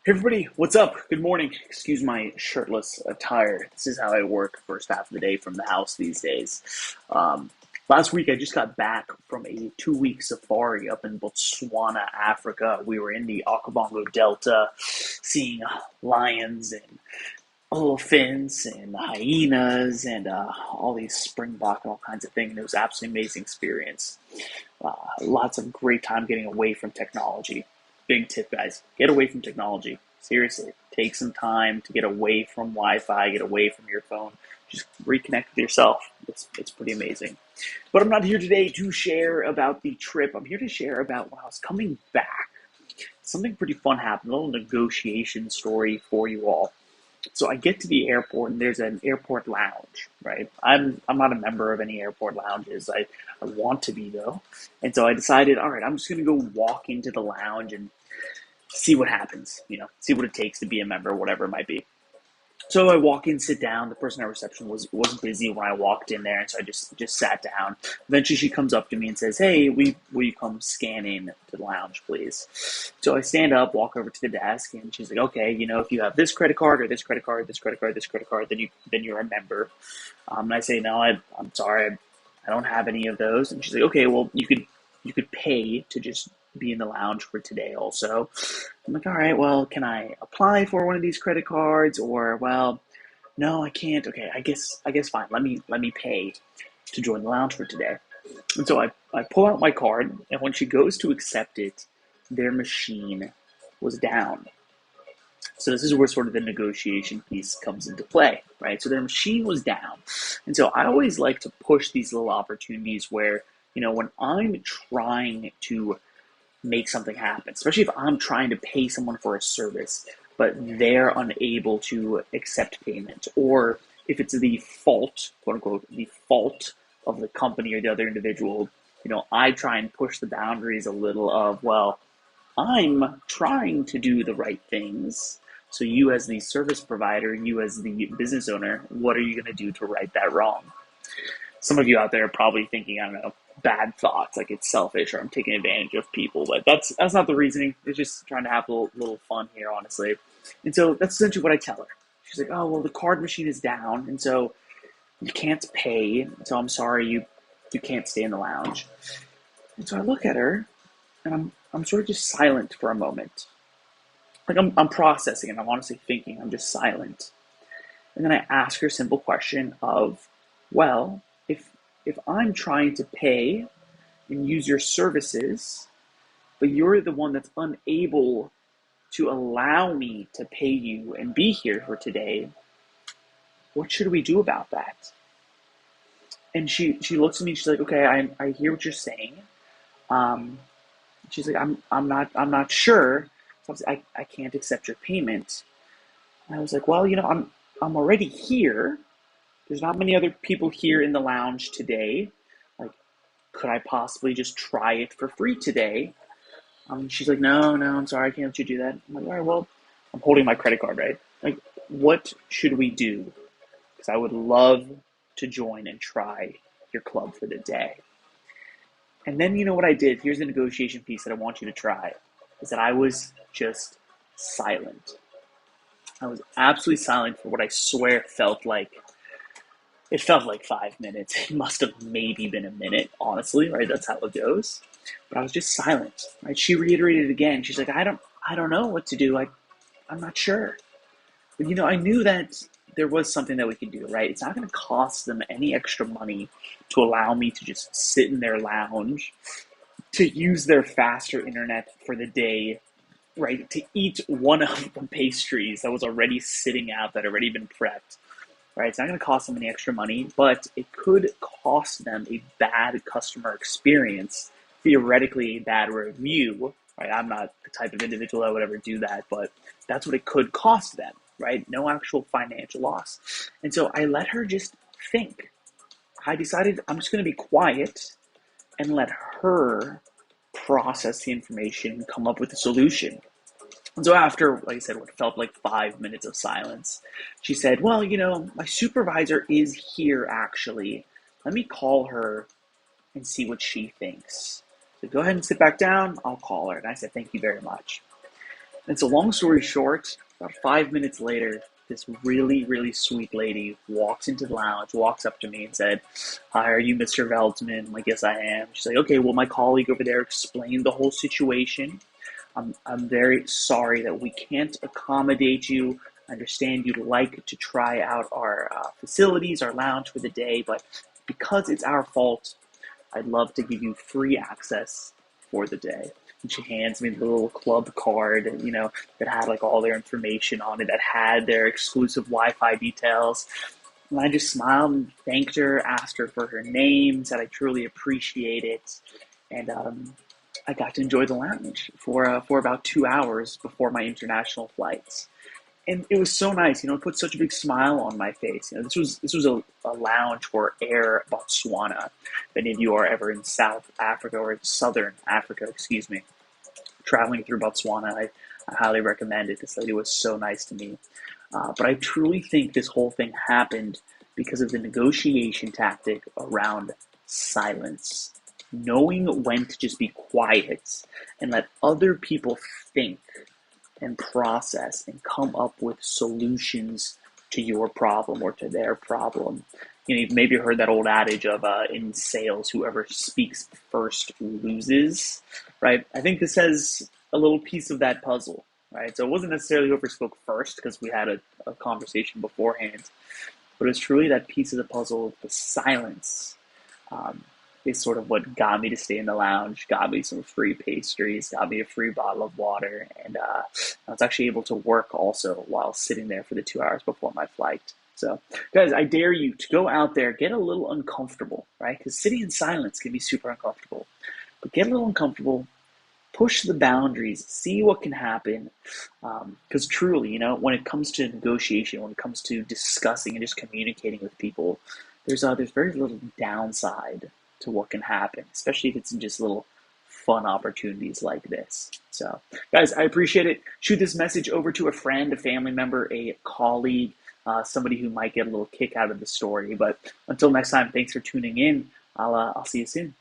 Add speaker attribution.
Speaker 1: Hey everybody, what's up? Good morning. Excuse my shirtless attire. This is how I work first half of the day from the house these days. Um, Last week I just got back from a 2 week safari up in Botswana, Africa. We were in the Okavango Delta, seeing lions and elephants and hyenas and all these springbok and all kinds of things. It was an absolutely amazing experience. Lots of great time getting away from technology. Big tip, guys. Get away from technology. Seriously. Take some time to get away from Wi-Fi, get away from your phone. Just reconnect with yourself. It's pretty amazing. But I'm not here today to share about the trip. I'm here to share about when I was coming back. Something pretty fun happened, a little negotiation story for you all. So I get to the airport and there's an airport lounge, right? I'm not a member of any airport lounges. I want to be though. And so I decided, all right, I'm just gonna go walk into the lounge and see what happens, see what it takes to be a member, whatever it might be. So I walk in, sit down. The person at reception was busy when I walked in there, and so I just sat down. Eventually, she comes up to me and says, "Hey, will you come scan in to the lounge, please?" So I stand up, walk over to the desk, and she's like, "Okay, if you have this credit card or this credit card, this credit card, this credit card, then you're a member." And I say, "No, I'm sorry, I don't have any of those." And she's like, "Okay, well you could pay to just be in the lounge for today also." I'm like, all right, well, can I apply for one of these credit cards? Or, well, no, I can't. Okay, I guess fine. Let me pay to join the lounge for today. And so I pull out my card, and when she goes to accept it, their machine was down. So this is where sort of the negotiation piece comes into play, right? So their machine was down. And so I always like to push these little opportunities where, when I'm trying to make something happen, especially if I'm trying to pay someone for a service, but they're unable to accept payment, or if it's the fault, quote unquote, the fault of the company or the other individual, I try and push the boundaries a little of, well, I'm trying to do the right things. So you as the service provider, you as the business owner, what are you going to do to right that wrong? Some of you out there are probably thinking, I don't know, bad thoughts, like it's selfish or I'm taking advantage of people, but that's not the reasoning. It's just trying to have a little fun here, honestly. And so that's essentially what I tell her. She's like, "Oh, well, the card machine is down, and so you can't pay. So I'm sorry, you can't stay in the lounge." And so I look at her, and I'm sort of just silent for a moment. Like I'm processing, and I'm honestly thinking. I'm just silent, and then I ask her a simple question of, well, if I'm trying to pay and use your services, but you're the one that's unable to allow me to pay you and be here for today, what should we do about that? And she looks at me. She's like, "Okay, I hear what you're saying." Um, she's like, I'm not sure. So I can't accept your payment." And I was like, "Well, I'm already here. There's not many other people here in the lounge today. Like, could I possibly just try it for free today?" She's like, "No, no, I'm sorry, I can't let you do that." I'm like, "All right, well, I'm holding my credit card, right? Like, what should we do? Because I would love to join and try your club for the day." And then you know what I did? Here's the negotiation piece that I want you to try, is that I was just silent. I was absolutely silent for what I swear felt like. It felt like 5 minutes. It must have maybe been a minute, honestly, right? That's how it goes. But I was just silent, right? She reiterated it again. She's like, I don't know what to do. I'm not sure. But I knew that there was something that we could do, right? It's not going to cost them any extra money to allow me to just sit in their lounge, to use their faster internet for the day, right? To eat one of the pastries that was already sitting out, that had already been prepped, right? It's not going to cost them any extra money, but it could cost them a bad customer experience, theoretically a bad review, right? I'm not the type of individual that would ever do that, but that's what it could cost them, right? No actual financial loss. And so I let her just think. I decided I'm just going to be quiet and let her process the information and come up with a solution. And so after, like I said, what felt like 5 minutes of silence, she said, "Well, my supervisor is here actually. Let me call her and see what she thinks." So go ahead and sit back down. I'll call her. And I said, "Thank you very much." And so, long story short, about 5 minutes later, this really, really sweet lady walks into the lounge, walks up to me and said, "Hi, are you Mr. Veldsman?" I'm like, "Yes, I am." She's like, "Okay, well, my colleague over there explained the whole situation. I'm very sorry that we can't accommodate you. I understand you'd like to try out our facilities, our lounge for the day, but because it's our fault, I'd love to give you free access for the day." And she hands me the little club card, that had like all their information on it, that had their exclusive Wi-Fi details. And I just smiled and thanked her, asked her for her name, said I truly appreciate it, and I got to enjoy the lounge for about 2 hours before my international flights. And it was so nice, it put such a big smile on my face. This was a lounge for Air Botswana. If any of you are ever in South Africa or Southern Africa, excuse me, traveling through Botswana, I highly recommend it. This lady was so nice to me. But I truly think this whole thing happened because of the negotiation tactic around silence. Knowing when to just be quiet and let other people think and process and come up with solutions to your problem or to their problem. You've maybe heard that old adage of in sales, whoever speaks first loses, right? I think this has a little piece of that puzzle, right? So it wasn't necessarily whoever spoke first because we had a conversation beforehand, but it's truly that piece of the puzzle, the silence, um, is sort of what got me to stay in the lounge, got me some free pastries, got me a free bottle of water, and I was actually able to work also while sitting there for the 2 hours before my flight. So, guys, I dare you to go out there, get a little uncomfortable, right? Because sitting in silence can be super uncomfortable. But get a little uncomfortable, push the boundaries, see what can happen. Because truly, when it comes to negotiation, when it comes to discussing and just communicating with people, there's very little downside to what can happen, especially if it's in just little fun opportunities like this. So, guys, I appreciate it. Shoot this message over to a friend, a family member, a colleague, somebody who might get a little kick out of the story. But until next time, thanks for tuning in. I'll see you soon.